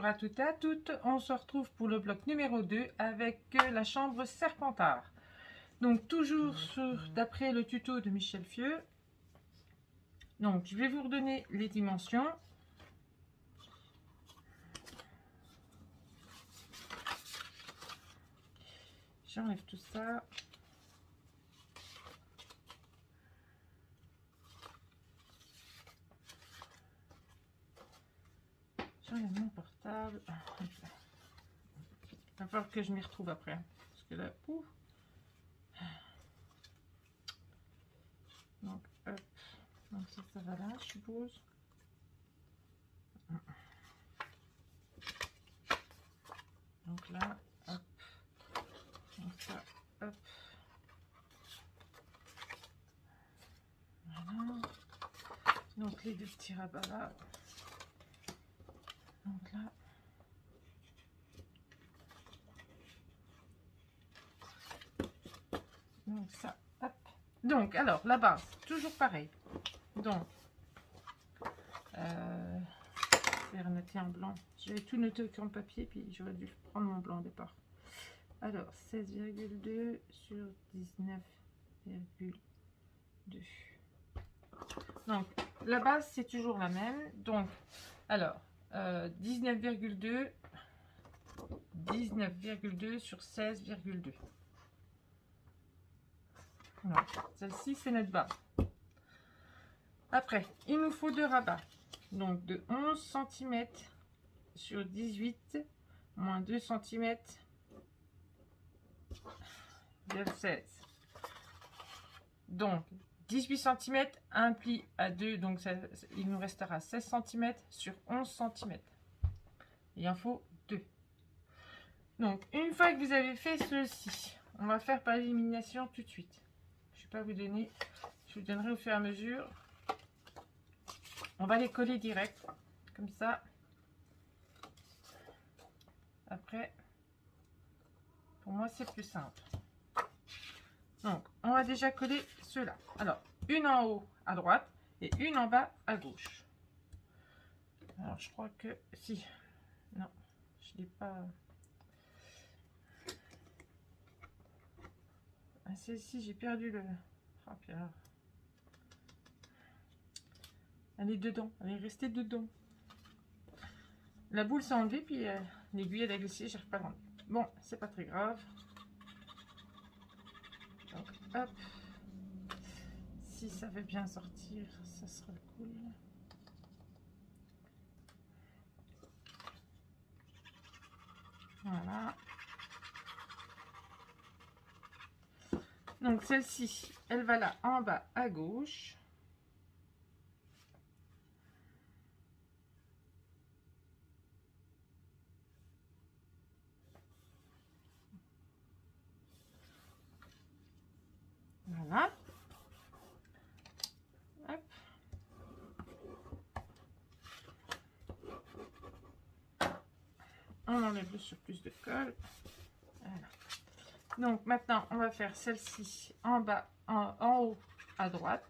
à toutes et à toutes. On se retrouve pour le bloc numéro 2 avec la chambre Serpentard. Donc toujours d'après le tuto de Michel Fieux. Donc je vais vous redonner les dimensions. J'enlève tout ça. J'enlève mon portable. Il va falloir que je m'y retrouve après. Parce que là, ouf. Donc, hop. Donc ça va là, je suppose. Donc là, hop. Donc ça, hop. Voilà. Donc les deux petits rabats là. Donc là. Donc ça, hop. Donc alors la base, toujours pareil. Donc faire noter en blanc. J'avais tout noté en papier, puis j'aurais dû prendre mon blanc au départ. Alors 16,2 sur 19,2. Donc la base c'est toujours la même. Donc alors 19,2 sur 16,2. Voilà. Celle-ci c'est notre base. Après il nous faut deux rabats. Donc de 11 cm sur 18 moins 2 cm de 16. Donc 18 cm, un pli à 2, donc ça, il nous restera 16 cm sur 11 cm. Il en faut 2. Donc une fois que vous avez fait ceci, on va faire par élimination tout de suite. Je ne vais pas vous donner, je vous donnerai au fur et à mesure. On va les coller direct, comme ça. Après, pour moi c'est plus simple. Donc on va déjà coller ceux-là. Alors une en haut à droite et une en bas à gauche. Alors je crois que si, non, je l'ai pas. Ah, celle-ci j'ai perdu le. Oh, Pierre. Elle est dedans, elle est restée dedans. La boule s'est enlevée, puis l'aiguille elle a glissé, j'arrive pas à l'enlever. Bon, c'est pas très grave. Donc, hop. Si ça veut bien sortir, ça sera cool. Voilà. Donc celle-ci, elle va là en bas à gauche. Voilà. Hop. On enlève le surplus de colle. Voilà. Donc maintenant, on va faire celle-ci en bas, en haut à droite.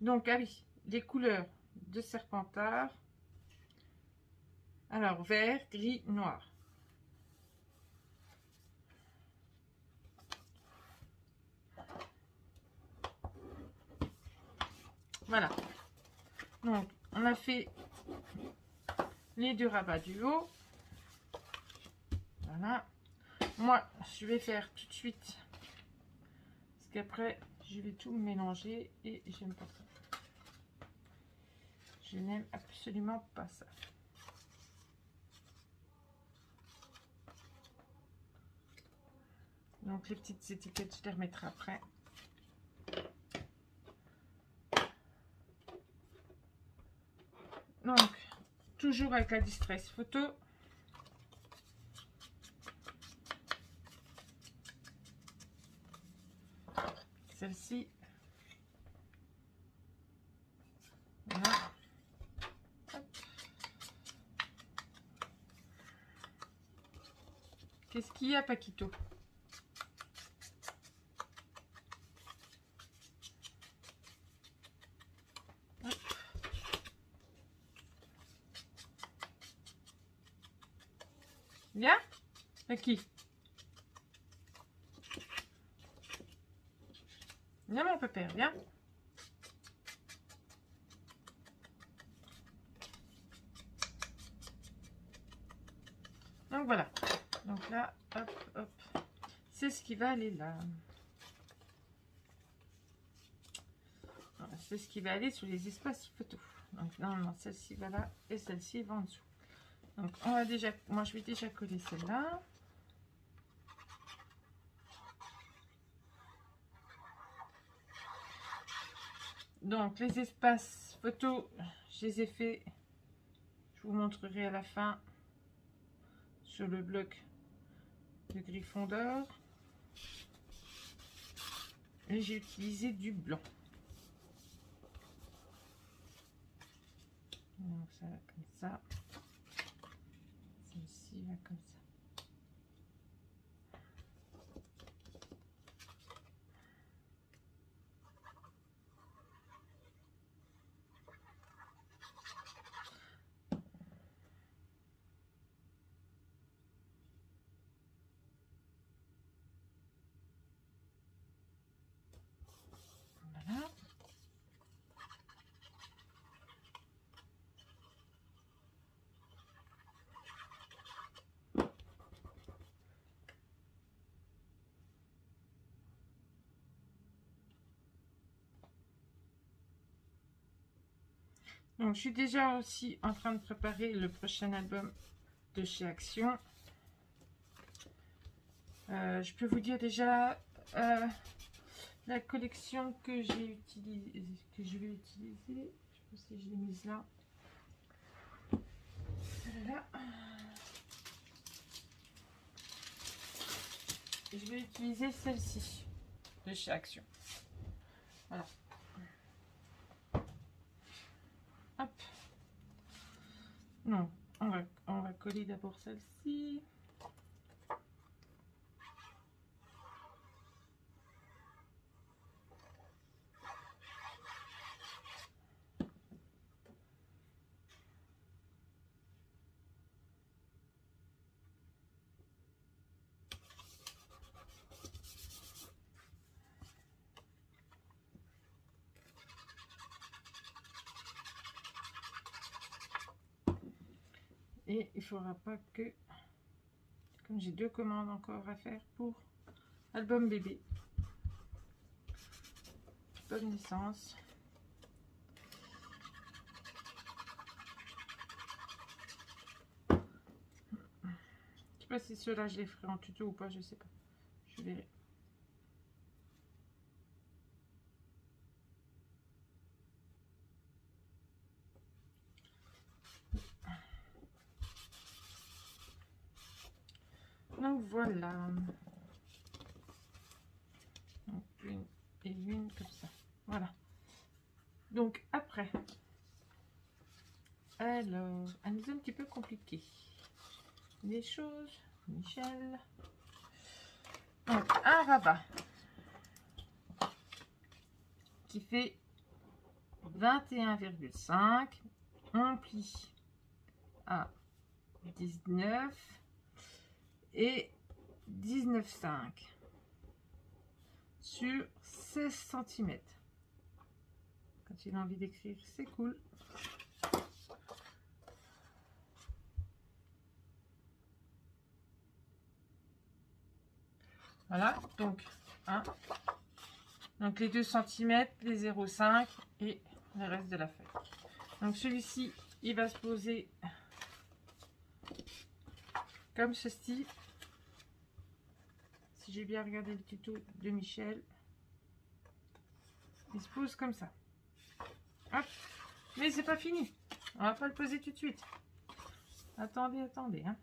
Donc, ah oui, les couleurs de Serpentard. Alors, vert, gris, noir. Voilà. Donc, on a fait les deux rabats du haut. Voilà. Moi, je vais faire tout de suite. Parce qu'après, je vais tout mélanger et j'aime pas ça. Je n'aime absolument pas ça. Donc, les petites étiquettes, je les remettrai après. Donc, toujours avec la Distress Photo. Celle-ci. Voilà. Qu'est-ce qu'il y a, Paquito? Viens. À qui? Viens mon pépère, viens. Donc voilà. Donc là, hop, hop. C'est ce qui va aller là. C'est ce qui va aller sur les espaces photos. Donc normalement celle-ci va là et celle-ci va en dessous. Donc on va déjà, moi je vais déjà coller celle-là. Donc les espaces photos, je les ai fait. Je vous montrerai à la fin sur le bloc de Griffon d'or. Et j'ai utilisé du blanc. Donc ça va comme ça. Celle-ci va comme ça. Voilà. Donc je suis déjà aussi en train de préparer le prochain album de chez Action. Je peux vous dire déjà la collection que j'ai utilisée, que je vais utiliser. Je sais pas si je l'ai mise là. Celle-là. Je vais utiliser celle-ci de chez Action. Voilà. Hop. Non, on va coller d'abord celle-ci. Et il faudra pas que, comme j'ai 2 commandes encore à faire pour album bébé, bonne naissance. Je sais pas si ceux-là je les ferai en tuto ou pas, je sais pas, je verrai. Donc voilà. Donc une et une comme ça. Voilà. Donc après, alors, elle nous est un petit peu compliquée. Les choses, Michel. Donc un rabat qui fait 21,5. On plie à 19 et 19,5 sur 16 cm. Quand il a envie d'écrire, c'est cool. Voilà, donc, hein, donc les 2 cm, les 0,5 et le reste de la feuille. Donc celui-ci, il va se poser comme ceci. Si j'ai bien regardé le tuto de Michel, il se pose comme ça. Hop. Mais c'est pas fini. On va pas le poser tout de suite. Attendez, attendez. Hein.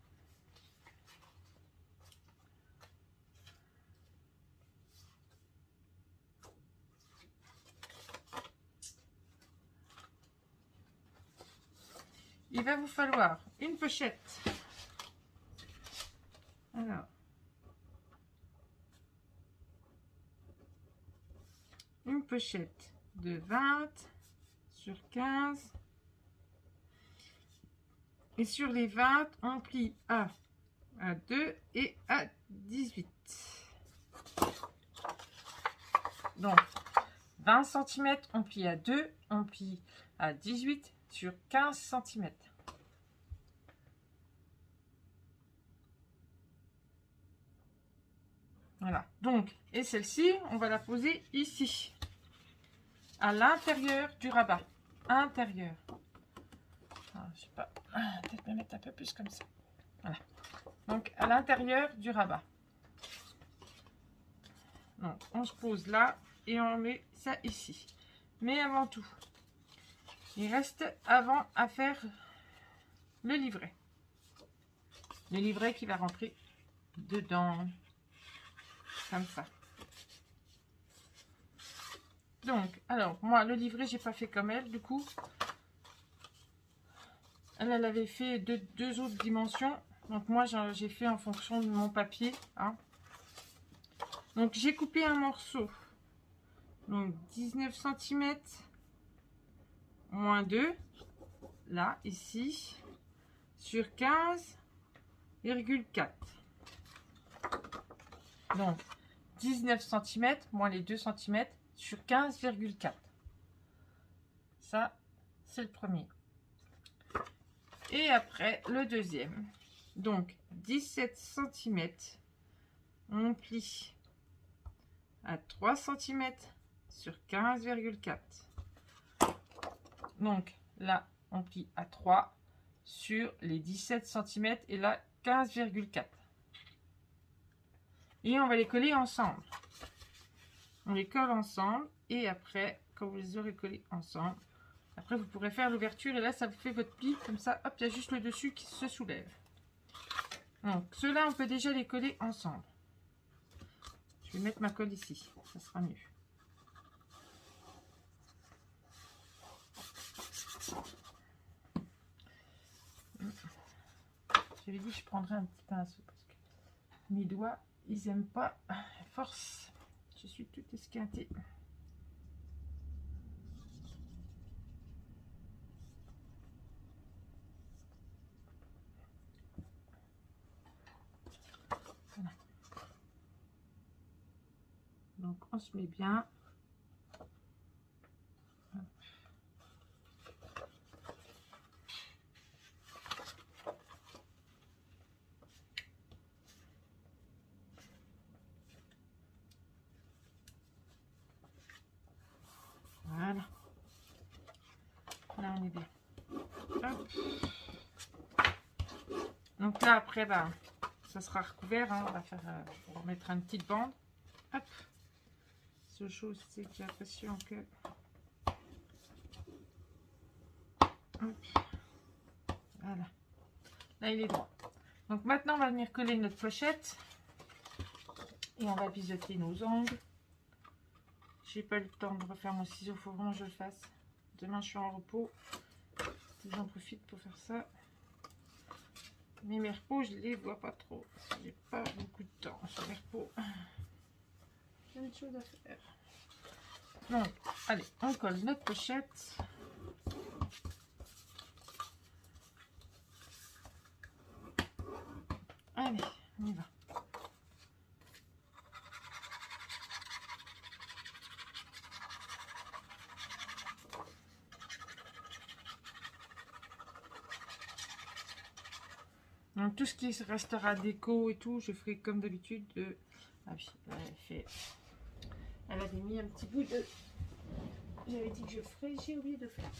Il va vous falloir une pochette. Alors. Une pochette de 20 sur 15. Et sur les 20, on plie à... à 2 et à 18. Donc, 20 cm, on plie à 2, on plie à 18 sur 15 cm. Voilà. Donc, et celle-ci, on va la poser ici, à l'intérieur du rabat. Intérieur. Alors, je sais pas, peut-être me mettre un peu plus comme ça. Voilà. Donc, à l'intérieur du rabat. Donc, on se pose là et on met ça ici. Mais avant tout, il reste avant à faire le livret. Le livret qui va rentrer dedans. Comme ça. Donc, alors, moi, le livret, j'ai pas fait comme elle, du coup. Elle avait fait deux autres dimensions. Donc, moi, j'ai fait en fonction de mon papier. Hein. Donc, j'ai coupé un morceau. Donc, 19 cm moins 2. Là, ici. Sur 15,4. Donc, 19 cm moins les 2 cm sur 15,4. Ça, c'est le premier. Et après, le deuxième. Donc, 17 cm. On plie à 3 cm sur 15,4. Donc, là, on plie à 3 sur les 17 cm et là, 15,4. Et on va les coller ensemble. On les colle ensemble et après, quand vous les aurez collés ensemble, après vous pourrez faire l'ouverture et là ça vous fait votre pli comme ça. Hop, il y a juste le dessus qui se soulève. Donc ceux-là, on peut déjà les coller ensemble. Je vais mettre ma colle ici, ça sera mieux. J'avais dit que je prendrais un petit pinceau parce que mes doigts, ils n'aiment pas la force. Je suis toute esquintée. Voilà. Donc on se met bien. Voilà. Là on est bien. Hop. Donc là après, bah, ça sera recouvert. Hein. On va mettre une petite bande. Hop. Ce chose, c'est que j'ai l'impression que... Hop. Voilà. Là, il est droit. Donc maintenant, on va venir coller notre pochette. Et on va biseauter nos angles. J'ai pas eu le temps de refaire mon ciseau. Il faut vraiment que je le fasse. Demain, je suis en repos. J'en profite pour faire ça. Mais mes repos, je les vois pas trop. J'ai pas beaucoup de temps sur mes repos. J'ai une chose à faire. Donc, allez, on colle notre pochette. Allez, on y va. Donc, tout ce qui restera déco et tout, je ferai comme d'habitude. Ah oui, elle avait mis un petit bout de... J'avais dit que je ferais, j'ai oublié de faire.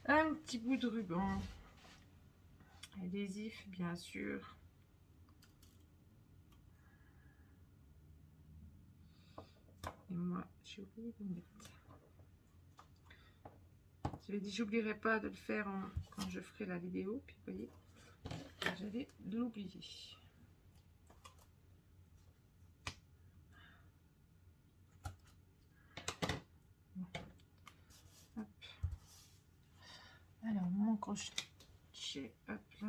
Un petit bout de ruban. Adhésif, bien sûr. Et moi, j'ai oublié de mettre. J'avais dit j'oublierai pas de le faire quand je ferai la vidéo. Puis vous voyez, j'allais l'oublier. Hop. Alors mon crochet, hop là.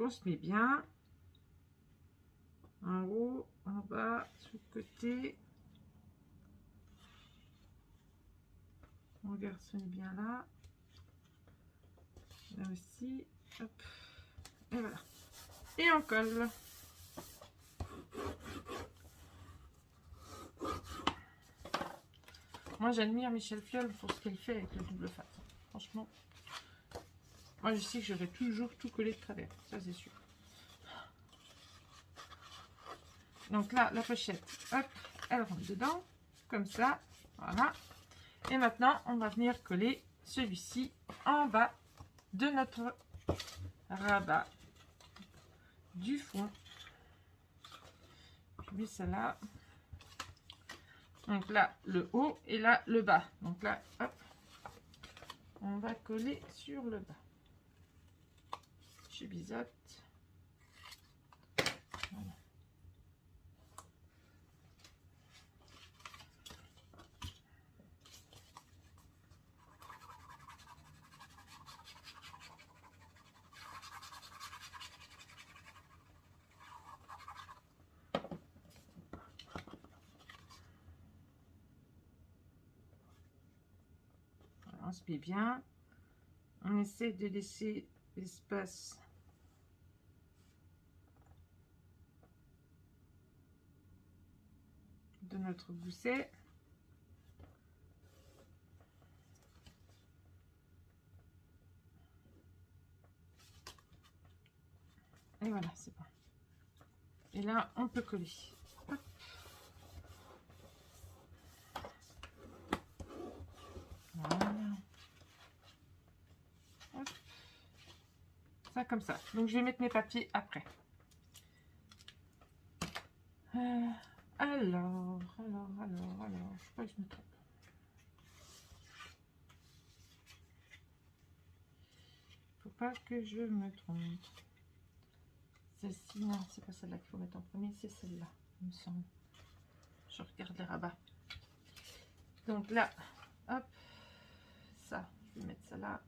on se met bien. En haut, en bas, sur le côté. On garçonne bien là. Là aussi. Hop. Et voilà. Et on colle. Moi, j'admire Michel Fiol pour ce qu'elle fait avec le double face. Franchement, moi, je sais que j'aurais toujours tout collé de travers. Ça, c'est sûr. Donc là, la pochette, hop, elle rentre dedans. Comme ça. Voilà. Et maintenant, on va venir coller celui-ci en bas de notre rabat du fond. Je mets ça là. Donc là, le haut et là, le bas. Donc là, hop, on va coller sur le bas. Je biseaute. Voilà. On se met bien. On essaie de laisser l'espace de notre gousset. Et voilà, c'est bon. Et là, on peut coller. Hop. Voilà. Hop. Ça comme ça. Donc, je vais mettre mes papiers après. Alors, je crois que je me trompe. Faut pas que je me trompe. Celle-ci, non, c'est pas celle-là qu'il faut mettre en premier, c'est celle-là, il me semble. Je regarde les rabats. Donc là, hop, ça, je vais mettre ça là.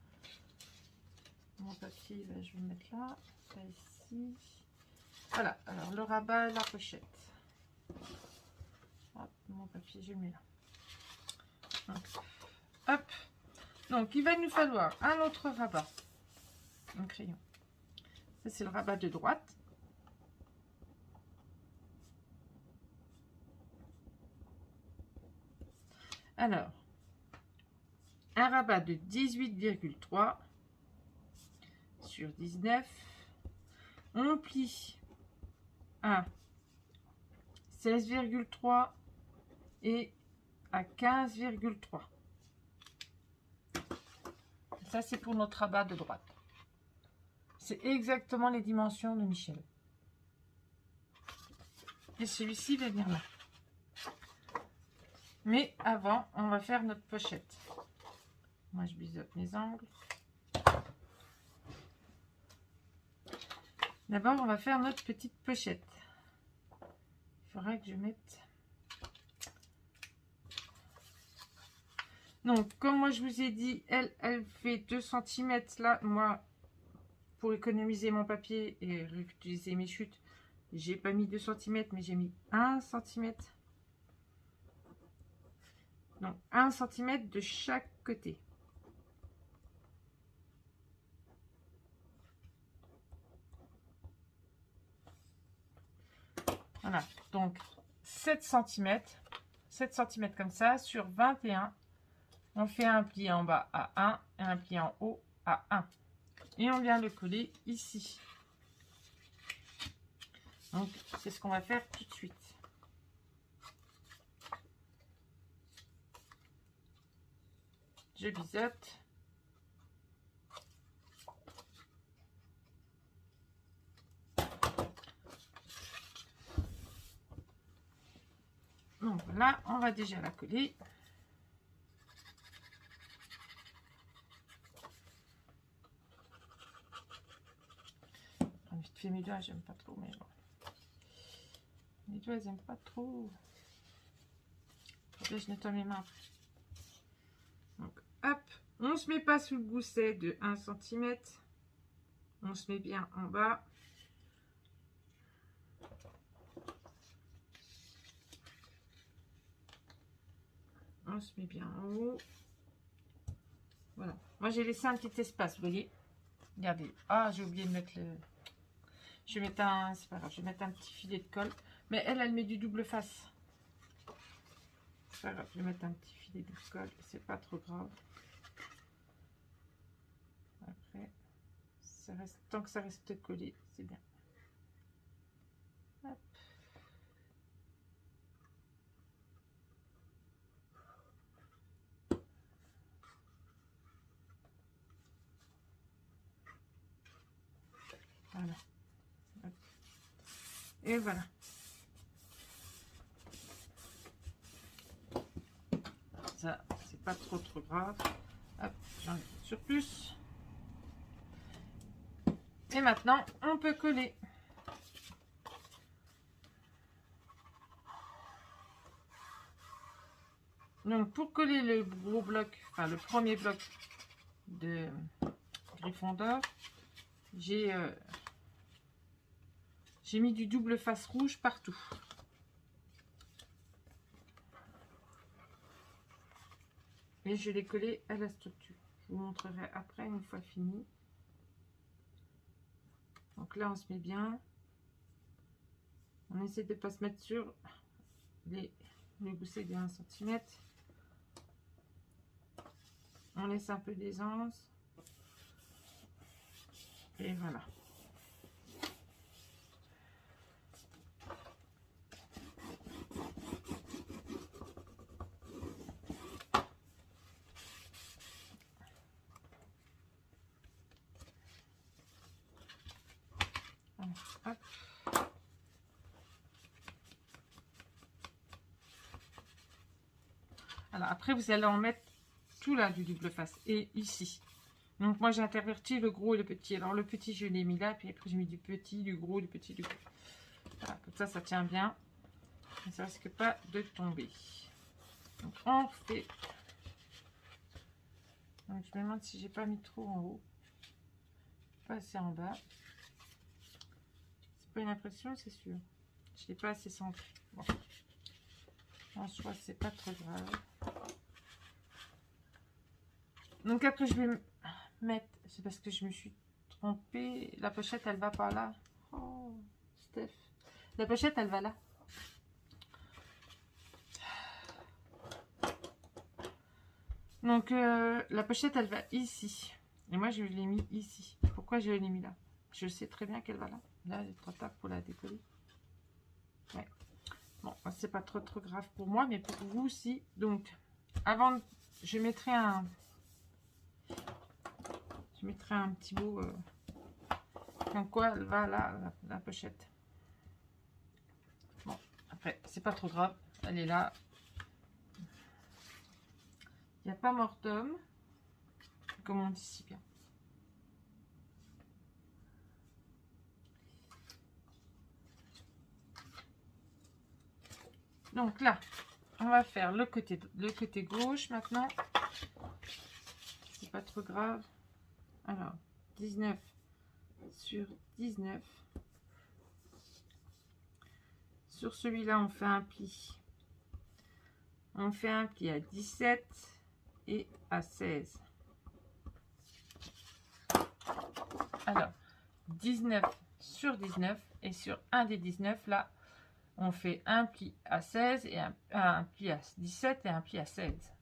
Mon papier, ben, je vais le mettre là, ça ici. Voilà, alors le rabat et la pochette. Hop, mon papier, je le mets là. Donc, hop, donc il va nous falloir un autre rabat. Un crayon. Ça, c'est le rabat de droite. Alors, un rabat de 18,3 sur 19. On plie à 16,3 et à 15,3. Ça, c'est pour notre rabat de droite. C'est exactement les dimensions de Michel. Et celui-ci va venir là. Mais avant, on va faire notre pochette. Moi, je biseaute mes angles. D'abord, on va faire notre petite pochette. Il faudra que je mette... Donc, comme moi, je vous ai dit, elle fait 2 cm. Là, moi, pour économiser mon papier et réutiliser mes chutes, j'ai pas mis 2 cm, mais j'ai mis 1 cm. Donc, 1 cm de chaque côté. Voilà, donc 7 cm. 7 cm comme ça, sur 21. On fait un pli en bas à 1 et un pli en haut à 1. Et on vient le coller ici. Donc, c'est ce qu'on va faire tout de suite. Je biseaute. Donc là, on va déjà la coller. Vite fait mes doigts, j'aime pas trop, mais bon. Mes doigts, ils aiment pas trop. Là, je nettoie mes mains. Donc, hop, on se met pas sous le gousset de 1 cm. On se met bien en bas. On se met bien en haut. Voilà. Moi, j'ai laissé un petit espace, vous voyez. Regardez. Ah, j'ai oublié de mettre le... Je vais mettre un... C'est pas grave, je vais mettre un petit filet de colle. Mais elle met du double face. C'est pas grave, je vais mettre un petit filet de colle. C'est pas trop grave. Après, ça reste... tant que ça reste collé, c'est bien. Hop. Voilà. Hop. Et voilà. Ça, c'est pas trop grave. Hop, j'enlève le surplus. Et maintenant, on peut coller. Donc, pour coller le gros bloc, enfin le premier bloc de Gryffondor, j'ai mis du double face rouge partout. Et je l'ai collé à la structure. Je vous montrerai après une fois fini. Donc là, on se met bien. On essaie de ne pas se mettre sur les gousset de 1 cm. On laisse un peu d'aisance. Et voilà. Hop. Alors après, vous allez en mettre tout là du double face et ici. Donc moi j'ai interverti le gros et le petit. Alors le petit je l'ai mis là, puis après j'ai mis du petit, du gros, du petit, du gros. Voilà, comme ça tient bien. Et ça risque pas de tomber. Donc on fait. Donc je me demande si j'ai pas mis trop en haut. Pas assez en bas. C'est pas une impression, c'est sûr. Je l'ai pas assez centré. Bon. En soi, c'est pas trop grave. Donc après je vais mettre, c'est parce que je me suis trompée, la pochette elle va pas là. Oh Steph, la pochette elle va là. Donc la pochette elle va ici et moi je l'ai mis ici. Pourquoi je l'ai mis là? Je sais très bien qu'elle va là. Là il est trop tard pour la décoller. Ouais. Bon, c'est pas trop grave pour moi, mais pour vous aussi. Donc avant, je mettrai un petit bout comme quoi elle va là, la pochette. Bon, après, c'est pas trop grave. Elle est là. Il n'y a pas mort d'homme, comme on dit si bien. Donc là, on va faire le côté gauche maintenant. C'est pas trop grave. Alors, 19 sur 19. Sur celui-là, on fait un pli. On fait un pli à 17 et à 16. Alors, 19 sur 19 et sur un des 19, là, on fait un pli à 16 et un pli à 17 et un pli à 16.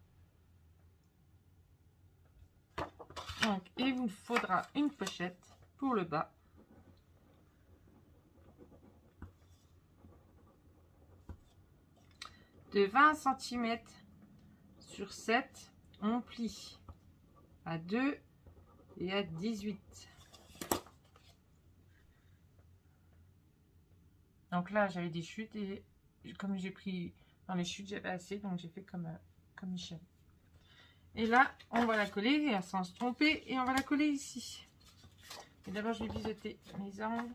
Donc, il vous faudra une pochette pour le bas. De 20 cm sur 7, on plie à 2 et à 18. Donc là, j'avais des chutes et comme j'ai pris dans les chutes, j'avais assez, donc j'ai fait comme Michel. Et là, on va la coller sans se tromper et on va la coller ici. Et d'abord, je vais biseauter mes angles.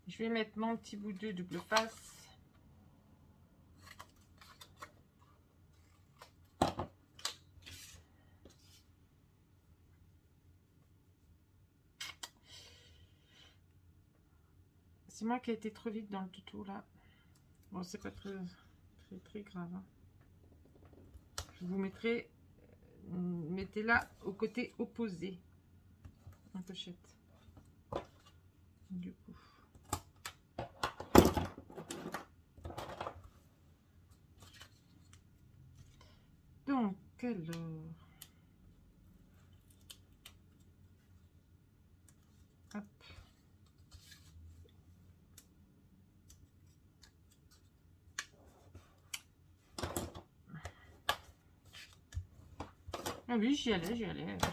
Je vais mettre mon petit bout de double face. C'est moi qui ai été trop vite dans le tuto là. Bon, c'est pas très grave. Hein. Je vous mettrai, mettez-la au côté opposé. En pochette. Du coup. Donc, alors. Hop. Ah oui, j'y allais.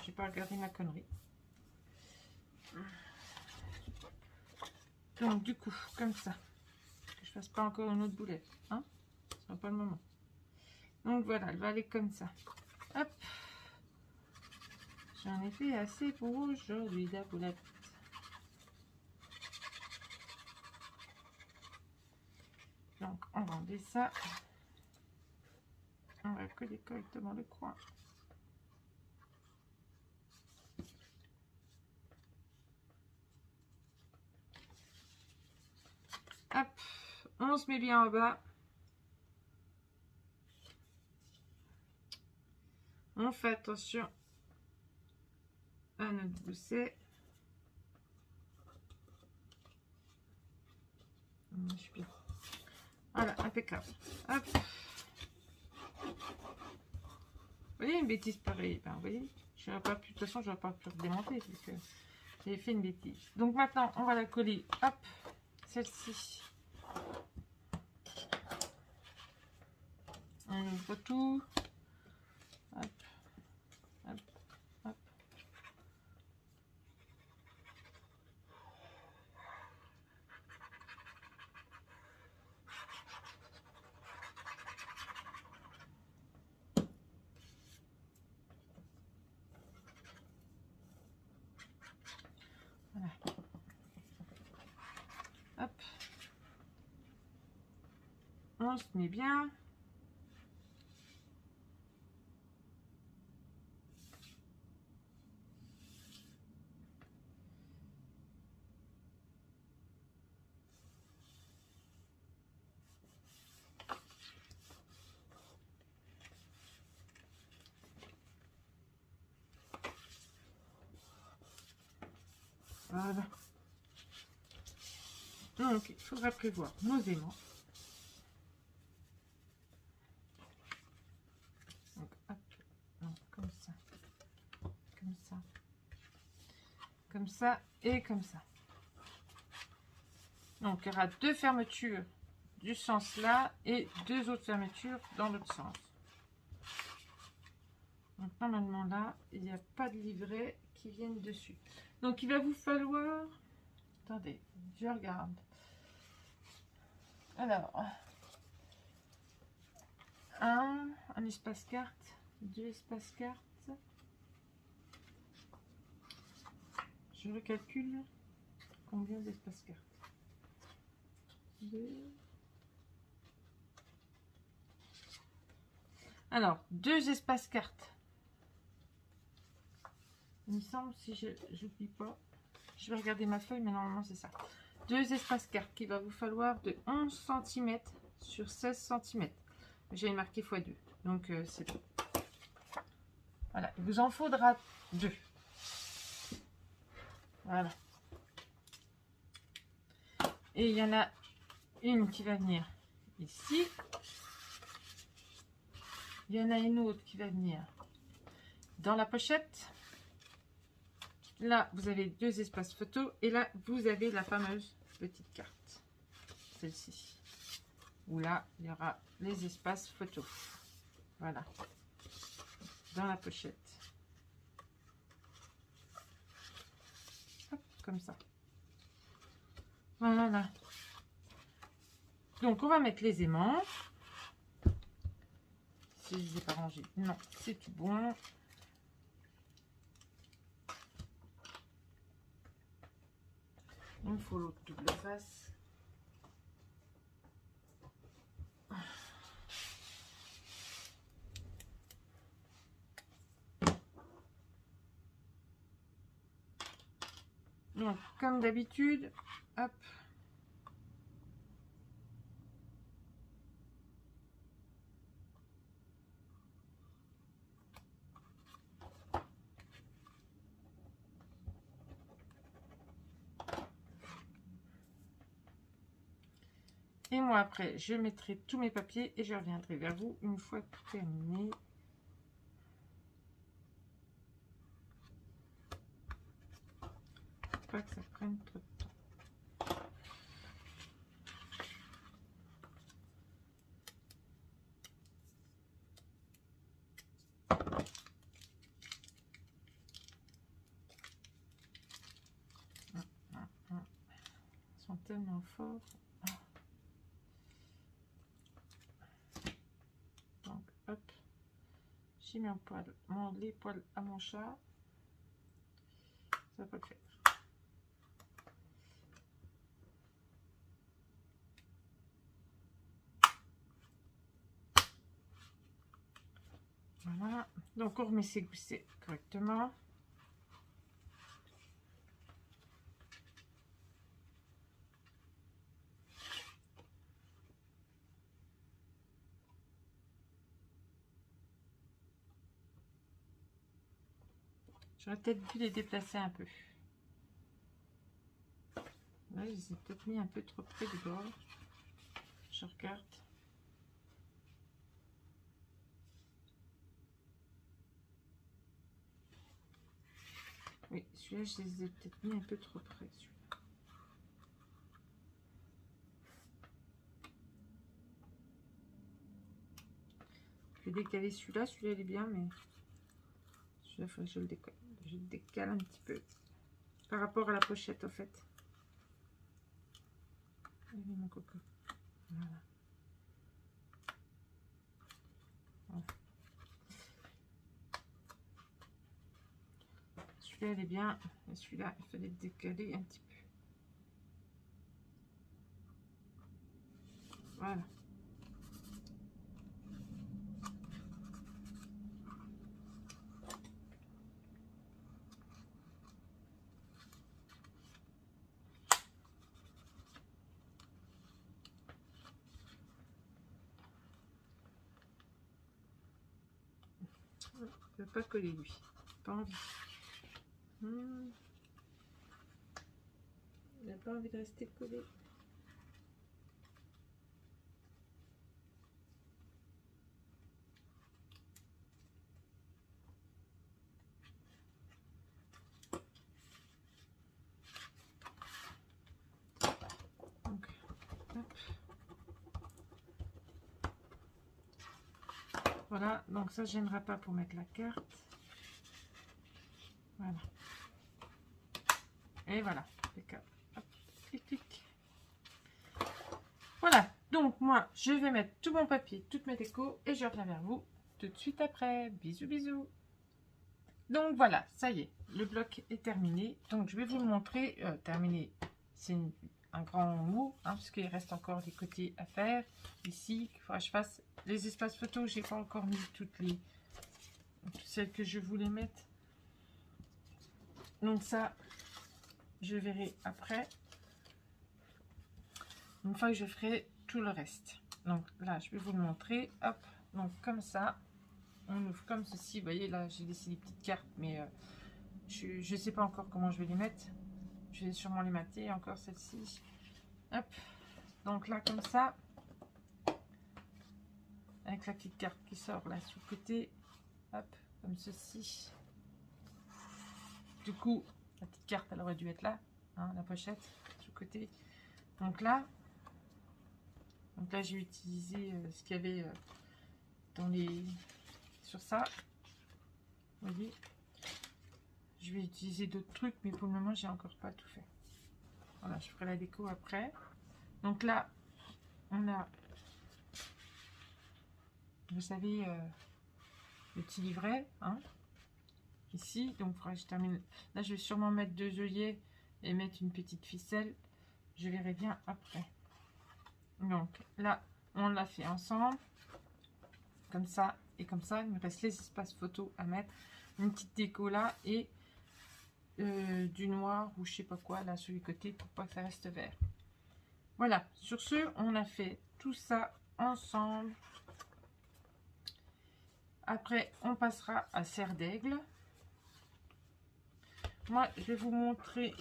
J'ai pas regardé ma connerie. Donc, du coup, comme ça. Que je fasse pas encore une autre boulette. Hein, ce sera pas le moment. Donc, voilà, elle va aller comme ça. Hop. J'en ai fait assez pour aujourd'hui, la boulette. Donc, on va enlever ça. On va coller correctement le coin. Hop, on se met bien en bas. On fait attention à notre gousset. Je suis bien. Voilà, impeccable. Hop. Vous voyez une bêtise pareille. Ben, vous voyez, j'aurais pas pu, de toute façon, j'aurais pas pu redémonter parce que j'ai fait une bêtise. Donc maintenant, on va la coller. Hop, celle-ci. On ouvre tout. Hop, hop, hop. Voilà. Hop. On se met bien. Voilà. Donc, il faudra prévoir nos aimants. Donc, hop. Donc, comme ça. Comme ça. Comme ça et comme ça. Donc, il y aura deux fermetures du sens là et deux autres fermetures dans l'autre sens. Donc, normalement là, il n'y a pas de livret qui viennent dessus. Donc, il va vous falloir... Attendez, je regarde. Alors, un espace carte, deux espaces cartes. Je recalcule combien d'espaces cartes. Deux. Alors, deux espaces cartes. Il me semble, si je n'oublie pas, je vais regarder ma feuille, mais normalement c'est ça. Deux espaces cartes qu'il va vous falloir de 11 cm sur 16 cm. J'ai marqué x2, donc c'est bon. Voilà, il vous en faudra deux. Voilà. Et il y en a une qui va venir ici. Il y en a une autre qui va venir dans la pochette. Là, vous avez deux espaces photo. Et là, vous avez la fameuse petite carte. Celle-ci. Où là, il y aura les espaces photo. Voilà. Dans la pochette. Hop, comme ça. Voilà. Donc, on va mettre les aimants. Si je ne les ai pas rangés. Non, c'est tout bon. Il me faut l'autre double face. Donc, comme d'habitude, hop, Et moi, après, je mettrai tous mes papiers et je reviendrai vers vous une fois tout terminé. Pas que ça prenne trop de temps. Ils sont tellement forts. Donc, hop. J'ai mis les poils à mon chat. Ça va pas le faire. Voilà. Donc, on remet ses goussets correctement. J'aurais peut-être dû les déplacer un peu. Là, je les ai peut-être mis un peu trop près du bord. Je regarde. Oui, celui-là, je les ai peut-être mis un peu trop près. Je vais décaler celui-là. Celui-là, il est bien, mais celui-là, il faudrait que je le décale. Je le décale un petit peu par rapport à la pochette, au fait. Il est mon coco. Voilà. Celui-là, il est bien. Et celui-là, il fallait le décaler un petit peu. Voilà. Il ne va pas coller, lui. Pas envie. Il n'a pas envie de rester collé. Donc, hop. Voilà, donc ça ne gênera pas pour mettre la carte. Voilà. Et voilà. Hop, clic, clic. Voilà, donc moi, je vais mettre tout mon papier, toutes mes décos, et je reviens vers vous tout de suite après. Bisous, bisous. Donc voilà, ça y est, le bloc est terminé. Donc je vais vous le montrer. Terminé, c'est un grand mot, hein, parce qu'il reste encore des côtés à faire. Ici, il faudra que je fasse les espaces photos. J'ai pas encore mis toutes celles que je voulais mettre. Donc ça, je verrai après. Une fois que je ferai tout le reste. Donc là, je vais vous le montrer. Hop, donc comme ça, on ouvre comme ceci. Vous voyez, là, j'ai laissé des petites cartes, mais je ne sais pas encore comment je vais les mettre. Je vais sûrement les mater. Encore celle-ci. Hop, donc là, comme ça, avec la petite carte qui sort là sur le côté. Hop, comme ceci. Du coup, la petite carte, elle aurait dû être là, hein, la pochette, sur le côté. Donc là, j'ai utilisé ce qu'il y avait sur ça. Vous voyez, je vais utiliser d'autres trucs, mais pour le moment, j'ai encore pas tout fait. Voilà, je ferai la déco après. Donc là, on a, vous savez, le petit livret, hein, ici. Donc, il faudra que je termine. Là, je vais sûrement mettre 2 œillets et mettre une petite ficelle. Je verrai bien après. Donc là, on l'a fait ensemble, comme ça et comme ça. Il me reste les espaces photos à mettre, une petite déco là et du noir ou je sais pas quoi là sur les côtés pour pas que ça reste vert. Voilà, sur ce, on a fait tout ça ensemble. Après, on passera à Serre d'Aigle. Moi, je vais vous montrer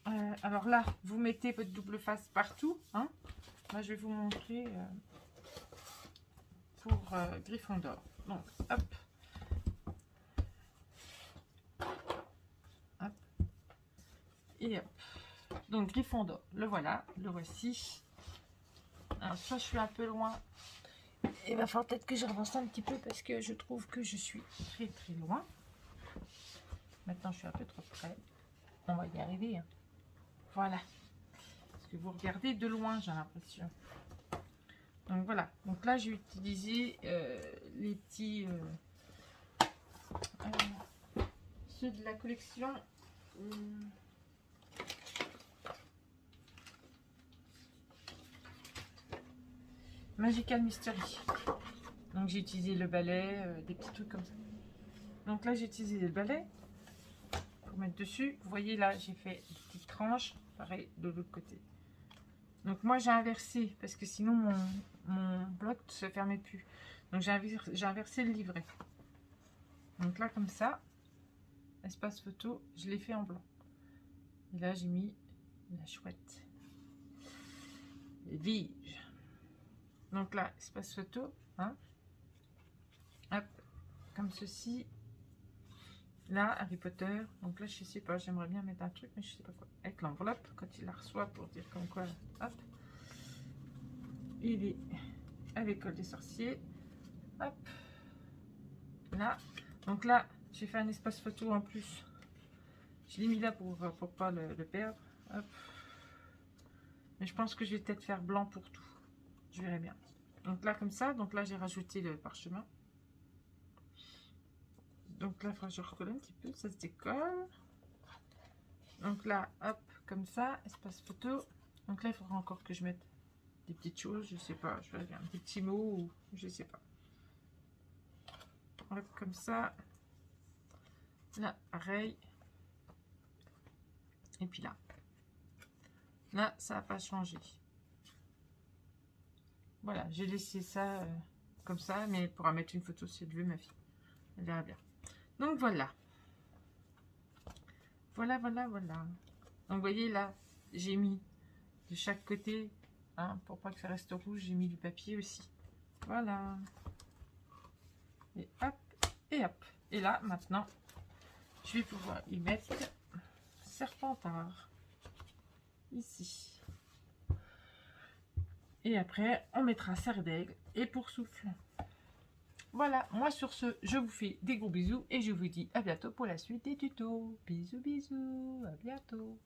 Alors là, vous mettez votre double face partout. Hein. Moi, je vais vous montrer pour Gryffondor. Donc, hop. Hop. Et hop. Donc, Gryffondor, le voilà, le voici. Alors, soit je suis un peu loin. Il va falloir peut-être que j'avance un petit peu parce que je trouve que je suis très très loin. Maintenant, je suis un peu trop près. On va y arriver. Hein. Voilà. Parce que vous regardez de loin, j'ai l'impression. Donc voilà. Donc là, j'ai utilisé les petits... ceux de la collection... Magical Mystery. Donc j'ai utilisé le balai, des petits trucs comme ça. Donc là, j'ai utilisé le balai pour mettre dessus. Vous voyez là, j'ai fait des petites tranches. Pareil de l'autre côté. Donc moi j'ai inversé parce que sinon mon bloc ne se fermait plus. Donc j'ai inversé le livret. Donc là comme ça, espace photo, je l'ai fait en blanc. Et là j'ai mis la chouette. Les viges. Donc là, espace photo, hein. Hop, comme ceci. Là, Harry Potter. Donc là, je sais pas, j'aimerais bien mettre un truc, mais je sais pas quoi. Avec l'enveloppe, quand il la reçoit pour dire comme quoi, hop. Il est à l'école des sorciers. Hop. Là. Donc là, j'ai fait un espace photo en plus. Je l'ai mis là pour pas le perdre. Hop. Mais je pense que je vais peut-être faire blanc pour tout. Je verrai bien. Donc là, comme ça. Donc là, j'ai rajouté le parchemin. Donc là, il faudra que je recolle un petit peu, ça se décolle. Donc là, hop, comme ça, espace photo. Donc là, il faudra encore que je mette des petites choses, je sais pas, je vais regarder des petits mots ou je sais pas. Hop, comme ça. Là, pareil. Et puis là. Là, ça n'a pas changé. Voilà, j'ai laissé ça comme ça, mais pour mettre une photo, c'est de ma fille. Elle verra bien. Donc voilà. Voilà. Donc vous voyez là, j'ai mis de chaque côté, hein, pour pas que ça reste rouge, j'ai mis du papier aussi. Voilà. Et hop, et hop. Et là, maintenant, je vais pouvoir y mettre Serpentard. Ici. Et après, on mettra Serre d'Aigle et Poursoufle. Voilà, moi sur ce, je vous fais des gros bisous et je vous dis à bientôt pour la suite des tutos. Bisous, bisous, à bientôt.